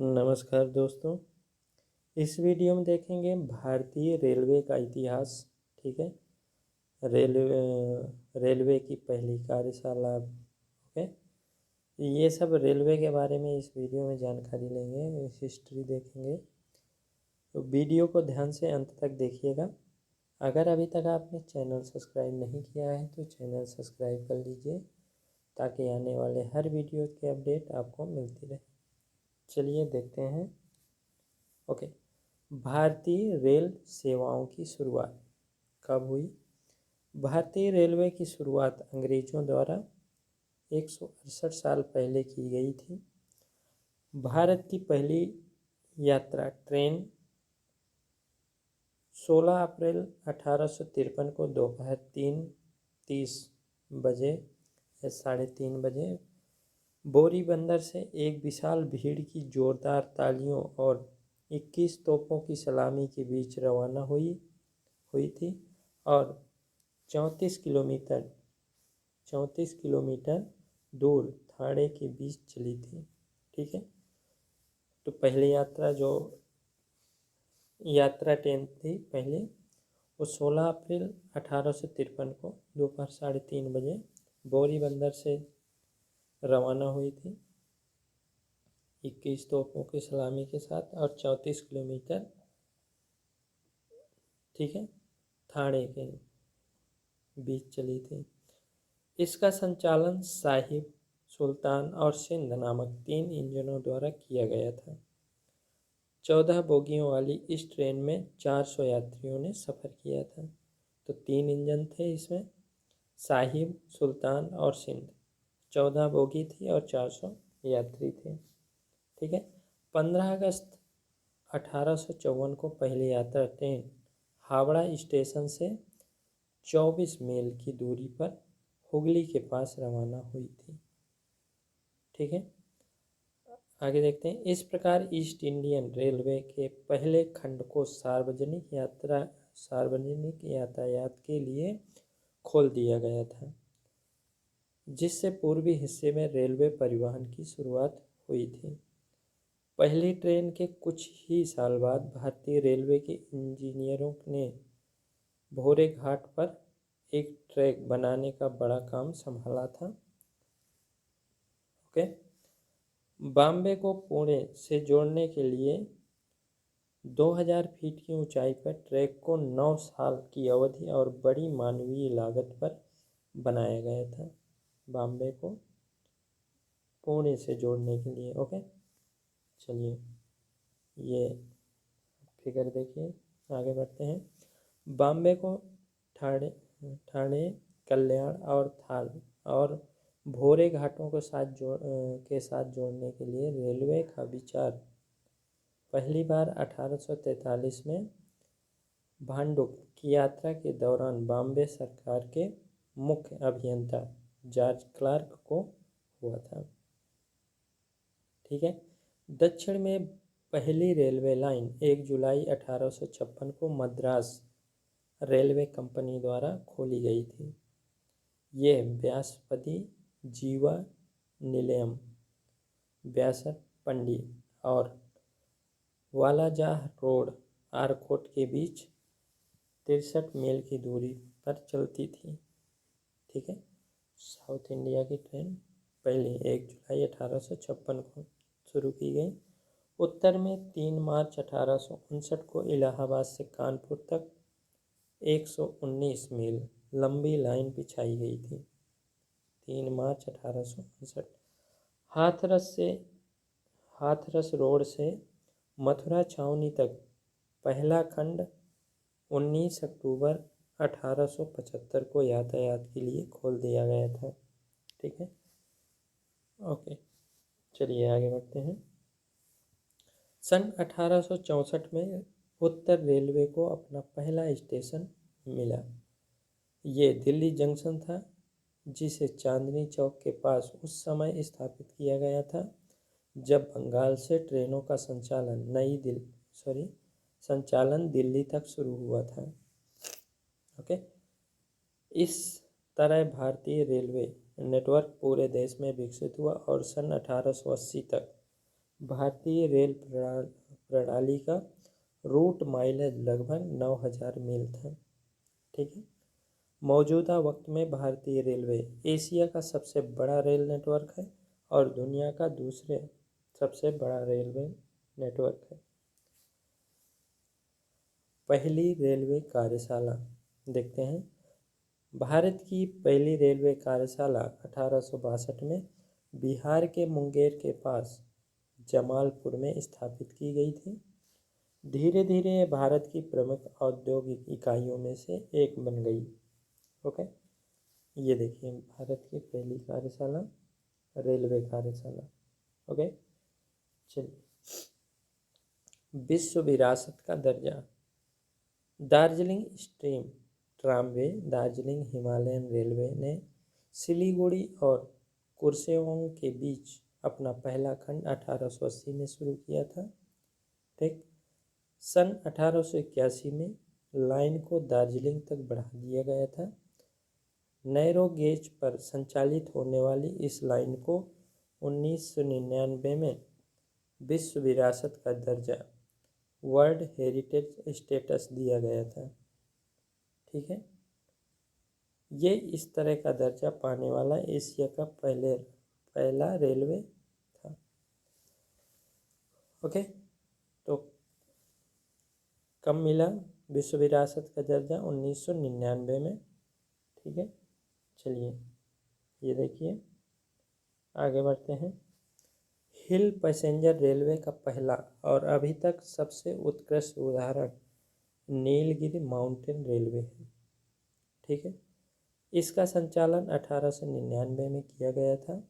नमस्कार दोस्तों। इस वीडियो में देखेंगे भारतीय रेलवे का इतिहास। ठीक है। रेलवे की पहली कार्यशाला। ओके। ये सब रेलवे के बारे में इस वीडियो में जानकारी लेंगे, हिस्ट्री देखेंगे। तो वीडियो को ध्यान से अंत तक देखिएगा। अगर अभी तक आपने चैनल सब्सक्राइब नहीं किया है तो चैनल सब्सक्राइब कर लीजिए ताकि आने वाले हर वीडियो के अपडेट आपको मिलती रहे। चलिए देखते हैं। ओके। भारतीय रेल सेवाओं की शुरुआत कब हुई? भारतीय रेलवे की शुरुआत अंग्रेजों द्वारा 168 साल पहले की गई थी। भारत की पहली यात्रा ट्रेन 16 अप्रैल 1853 को दोपहर 3:30 बजे या 3:30 बोरी बंदर से एक विशाल भीड़ की जोरदार तालियों और 21 तोपों की सलामी के बीच रवाना हुई थी और 34 किलोमीटर दूर थाने के बीच चली थी। ठीक है। तो पहली यात्रा ट्रेन थी पहले, वो 16 अप्रैल 1853 को दोपहर 3:30 बजे बोरी बंदर से रवाना हुई थी 21 तोपों की सलामी के साथ और 34 किलोमीटर, ठीक है, थाने के बीच चली थी। इसका संचालन साहिब, सुल्तान और सिंध नामक 3 इंजनों द्वारा किया गया था। 14 बोगियों वाली इस ट्रेन में 400 यात्रियों ने सफ़र किया था। तो 3 इंजन थे इसमें, साहिब, सुल्तान और सिंध। 14 बोगी थी और 400 यात्री थे। ठीक है। 15 अगस्त 1854 को पहली यात्रा ट्रेन हावड़ा स्टेशन से 24 मील की दूरी पर हुगली के पास रवाना हुई थी। ठीक है। आगे देखते हैं। इस प्रकार ईस्ट इंडियन रेलवे के पहले खंड को सार्वजनिक यातायात के लिए खोल दिया गया था, जिससे पूर्वी हिस्से में रेलवे परिवहन की शुरुआत हुई थी। पहली ट्रेन के कुछ ही साल बाद भारतीय रेलवे के इंजीनियरों ने भोरे घाट पर एक ट्रैक बनाने का बड़ा काम संभाला था। ओके। बॉम्बे को पुणे से जोड़ने के लिए 2000 फीट की ऊंचाई पर ट्रैक को 9 साल की अवधि और बड़ी मानवीय लागत पर बनाया गया था। बॉम्बे को पुणे से जोड़ने के लिए। ओके। चलिए ये फिगर देखिए, आगे बढ़ते हैं। बॉम्बे को ठाणे, कल्याण और थाल और भोरे घाटों के साथ जोड़ने के लिए रेलवे का विचार पहली बार 1843 में भांडुप की यात्रा के दौरान बॉम्बे सरकार के मुख्य अभियंता जॉर्ज क्लार्क को हुआ था। ठीक है। दक्षिण में पहली रेलवे लाइन 1 जुलाई 1856 को मद्रास रेलवे कंपनी द्वारा खोली गई थी। यह व्यासपति, जीवा निलयम, व्यासपंडी और वालाजाह रोड, आरकोट के बीच 63 मील की दूरी पर चलती थी। ठीक है। साउथ इंडिया की ट्रेन पहले 1 जुलाई 1856 को शुरू की गई। उत्तर में 3 मार्च 1859 को इलाहाबाद से कानपुर तक 119 मील लंबी लाइन बिछाई गई थी। 3 मार्च 1859। हाथरस रोड से मथुरा छावनी तक पहला खंड 19 अक्टूबर 1875 को यातायात के लिए खोल दिया गया था। ठीक है। ओके। चलिए आगे बढ़ते हैं। सन 1864 में उत्तर रेलवे को अपना पहला स्टेशन मिला। ये दिल्ली जंक्शन था, जिसे चांदनी चौक के पास उस समय स्थापित किया गया था जब बंगाल से ट्रेनों का संचालन दिल्ली तक शुरू हुआ था। ओके। इस तरह भारतीय रेलवे नेटवर्क पूरे देश में विकसित हुआ और सन 1880 तक भारतीय रेल प्रणाली का रूट माइलेज लगभग 9000 मील था। ठीक है। मौजूदा वक्त में भारतीय रेलवे एशिया का सबसे बड़ा रेल नेटवर्क है और दुनिया का दूसरे सबसे बड़ा रेलवे नेटवर्क है। पहली रेलवे कार्यशाला देखते हैं। भारत की पहली रेलवे कार्यशाला 1862 में बिहार के मुंगेर के पास जमालपुर में स्थापित की गई थी। धीरे धीरे ये भारत की प्रमुख औद्योगिक इकाइयों में से एक बन गई। ओके, ये देखिए भारत की पहली कार्यशाला रेलवे कार्यशाला। ओके, चलिए विश्व विरासत का दर्जा। Darjeeling stream tramway Darjeeling Himalayan railway ने सिलीगुड़ी और कुर्सेओंग के बीच अपना पहला खंड 1880 में शुरू किया था। ठीक। सन 1881 में लाइन को दार्जिलिंग तक बढ़ा दिया गया था। नैरो गेज पर संचालित होने वाली इस लाइन को 1999 में विश्व विरासत का दर्जा वर्ल्ड हेरिटेज स्टेटस दिया गया था। ठीक है। ये इस तरह का दर्जा पाने वाला एशिया का पहला रेलवे था। ओके, तो कब मिला विश्व विरासत का दर्जा? 1999 में। ठीक है, चलिए ये देखिए आगे बढ़ते हैं। हिल पैसेंजर रेलवे का पहला और अभी तक सबसे उत्कृष्ट उदाहरण नीलगिरी माउंटेन रेलवे है। ठीक है। इसका संचालन 1899 में किया गया था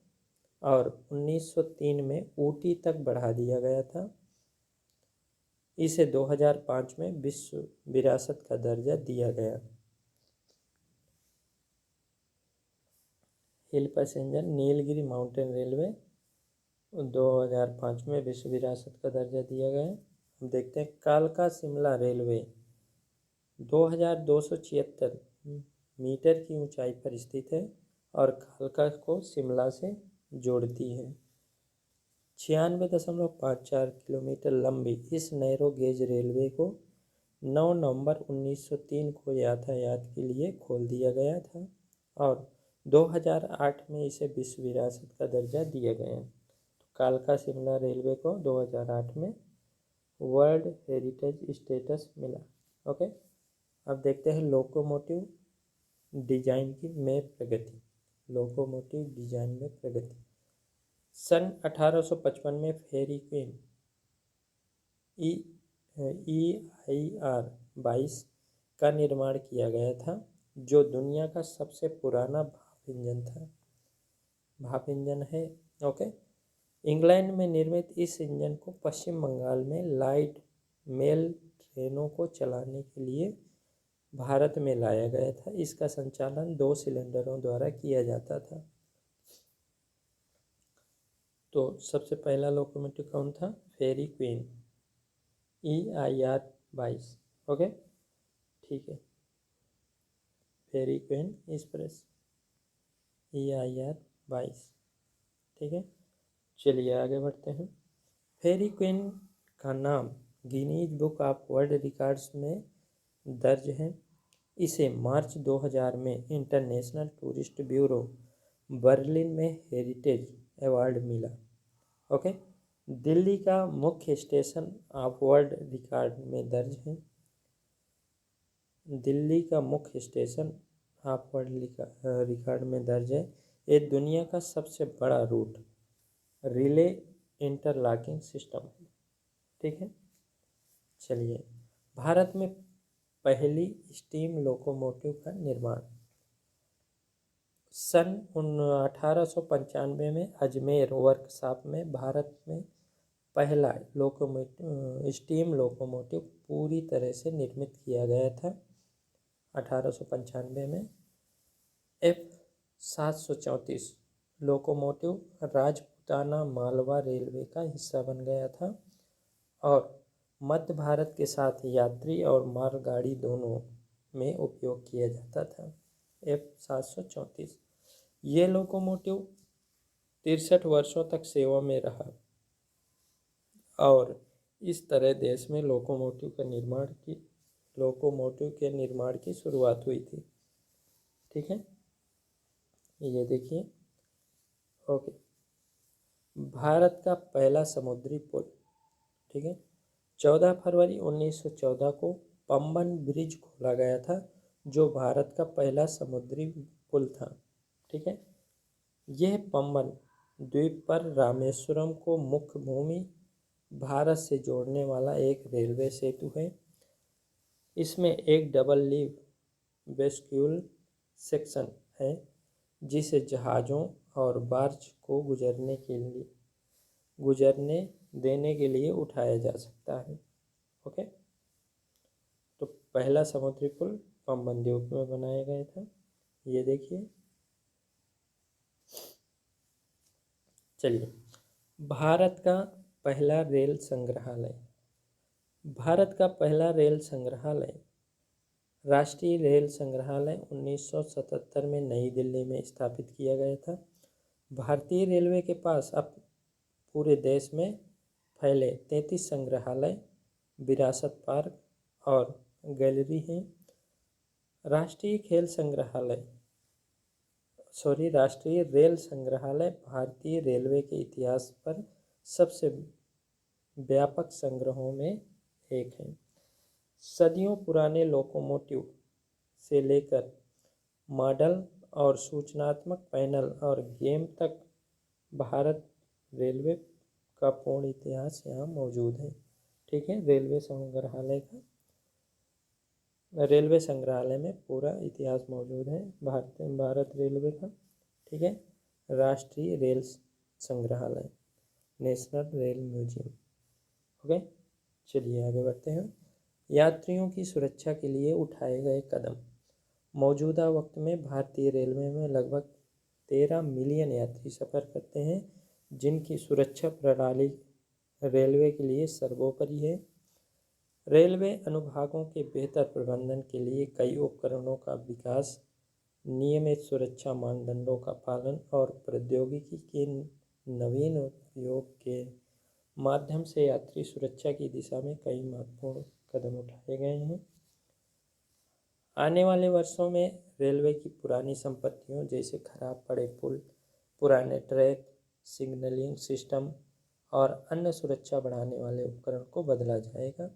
और 1903 में ऊटी तक बढ़ा दिया गया था। इसे 2005 में विश्व विरासत का दर्जा दिया गया। हिल पैसेंजर नीलगिरी माउंटेन रेलवे 2005 में विश्व विरासत का दर्जा दिया गया। हम देखते हैं कालका शिमला रेलवे 2276 मीटर की ऊंचाई पर स्थित है और कालका को शिमला से जोड़ती है। 96.54 किलोमीटर लंबी इस नैरो गेज रेलवे को 9 नवंबर 1903 को यातायात के लिए खोल दिया गया था और 2008 में इसे विश्व विरासत का दर्जा दिया गया। तो कालका शिमला रेलवे को 2008 में वर्ल्ड हेरिटेज स्टेटस मिला। ओके, अब देखते हैं लोकोमोटिव डिजाइन की में प्रगति। लोकोमोटिव डिजाइन में प्रगति। सन 1855 में फेरी क्वीन EIR 22 का निर्माण किया गया था, जो दुनिया का सबसे पुराना भाप इंजन था। भाप इंजन है। ओके, इंग्लैंड में निर्मित इस इंजन को पश्चिम बंगाल में लाइट मेल ट्रेनों को चलाने के लिए भारत में लाया गया था। इसका संचालन 2 सिलेंडरों द्वारा किया जाता था। तो सबसे पहला लोकोमोटिव कौन था? फेरी क्वीन EIR 22। ओके, ठीक है, फेरी क्वीन एक्सप्रेस EIR 22। ठीक है, चलिए आगे बढ़ते हैं। फेरी क्वीन का नाम Guinness book of world records में दर्ज है। इसे मार्च 2000 में इंटरनेशनल टूरिस्ट ब्यूरो बर्लिन में हेरिटेज अवार्ड मिला। ओके, दिल्ली का मुख्य स्टेशन ऑफ वर्ल्ड रिकॉर्ड में दर्ज है। दिल्ली का मुख्य स्टेशन ऑफ वर्ल्ड रिकॉर्ड में दर्ज है। ये दुनिया का सबसे बड़ा रूट रिले इंटरलॉकिंग सिस्टम है। ठीक है, चलिए भारत में पहली स्टीम लोकोमोटिव का निर्माण सन 1895 में अजमेर वर्कशॉप में भारत में पहला स्टीम लोकोमोटिव पूरी तरह से निर्मित किया गया था। 1895 में F734 locomotive Rajputana Malwa railway का हिस्सा बन गया था और मध्य भारत के साथ यात्री और मालगाड़ी दोनों में उपयोग किया जाता था। F734 ये लोकोमोटिव 63 वर्षों तक सेवा में रहा। और इस तरह देश में लोकोमोटिव के निर्माण की शुरुआत हुई थी। ठीक है, ये देखिए। ओके, भारत का पहला समुद्री पुल। ठीक है, 14 फरवरी 1914 को पंबन ब्रिज खोला गया था, जो भारत का पहला समुद्री पुल था। ठीक है, यह पंबन द्वीप पर रामेश्वरम को मुख्य भूमि भारत से जोड़ने वाला एक रेलवे सेतु है। इसमें एक डबल लीव वेस्क्यूल सेक्शन है, जिसे जहाज़ों और बार्ज को गुजरने देने के लिए उठाया जा सकता है। ओके, तो पहला समुद्री पुल पंबन द्वीप में बनाया गया था। ये देखिए। चलिए, भारत का पहला रेल संग्रहालय। भारत का पहला रेल संग्रहालय राष्ट्रीय रेल संग्रहालय 1977 में नई दिल्ली में स्थापित किया गया था। भारतीय रेलवे के पास अब पूरे देश में फैले 33 संग्रहालय, विरासत पार्क और गैलरी हैं। राष्ट्रीय रेल संग्रहालय भारतीय रेलवे के इतिहास पर सबसे व्यापक संग्रहों में एक है। सदियों पुराने लोकोमोटिव से लेकर मॉडल और सूचनात्मक पैनल और गेम तक भारत रेलवे का पूर्ण इतिहास यहाँ मौजूद है। ठीक है, रेलवे संग्रहालय में पूरा इतिहास मौजूद है भारत रेलवे का। ठीक है, राष्ट्रीय रेल संग्रहालय, नेशनल रेल म्यूजियम। ओके, चलिए आगे बढ़ते हैं। यात्रियों की सुरक्षा के लिए उठाए गए कदम। मौजूदा वक्त में भारतीय रेलवे में लगभग 13 मिलियन यात्री सफ़र करते हैं, जिनकी सुरक्षा प्रणाली रेलवे के लिए सर्वोपरि है। रेलवे अनुभागों के बेहतर प्रबंधन के लिए कई उपकरणों का विकास, नियमित सुरक्षा मानदंडों का पालन और प्रौद्योगिकी के नवीन उपयोग के माध्यम से यात्री सुरक्षा की दिशा में कई महत्वपूर्ण कदम उठाए गए हैं। आने वाले वर्षों में रेलवे की पुरानी संपत्तियों जैसे खराब पड़े पुल, पुराने ट्रैक, सिग्नलिंग सिस्टम और अन्य सुरक्षा बढ़ाने वाले उपकरण को बदला जाएगा।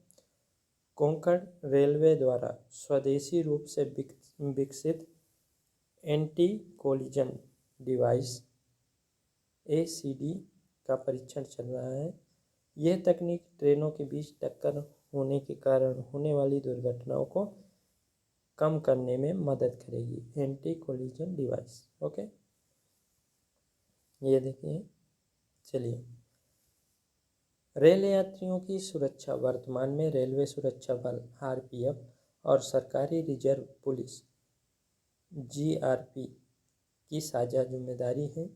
कोंकण रेलवे द्वारा स्वदेशी रूप से विकसित एंटी कोलिजन डिवाइस ACD का परीक्षण चल रहा है। यह तकनीक ट्रेनों के बीच टक्कर होने के कारण होने वाली दुर्घटनाओं को कम करने में मदद करेगी। Anti collision device. ओके, ये देखिए। चलिए, रेल यात्रियों की सुरक्षा। वर्तमान में रेलवे सुरक्षा बल RPF और सरकारी रिजर्व पुलिस GRP की साझा जिम्मेदारी है।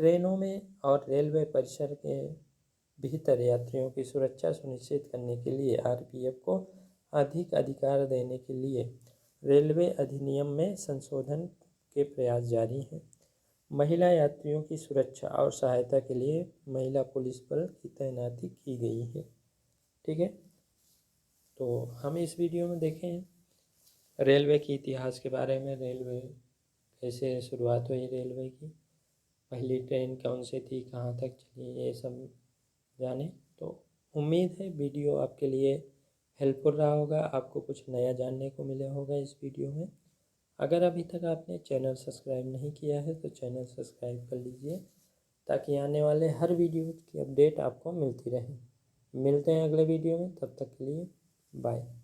ट्रेनों में और रेलवे परिसर के भीतर यात्रियों की सुरक्षा सुनिश्चित करने के लिए RPF को अधिक अधिकार देने के लिए रेलवे अधिनियम में संशोधन के प्रयास जारी हैं। महिला यात्रियों की सुरक्षा और सहायता के लिए महिला पुलिस बल की तैनाती की गई है। ठीक है, तो हम इस वीडियो में देखें रेलवे के इतिहास के बारे में। रेलवे कैसे शुरुआत हुई, रेलवे की पहली ट्रेन कौन सी थी, कहाँ तक चली, ये सब जाने। तो उम्मीद है वीडियो आपके लिए हेल्पफुल रहा होगा, आपको कुछ नया जानने को मिला होगा इस वीडियो में। अगर अभी तक आपने चैनल सब्सक्राइब नहीं किया है तो चैनल सब्सक्राइब कर लीजिए, ताकि आने वाले हर वीडियो की अपडेट आपको मिलती रहे। मिलते हैं अगले वीडियो में, तब तक के लिए बाय।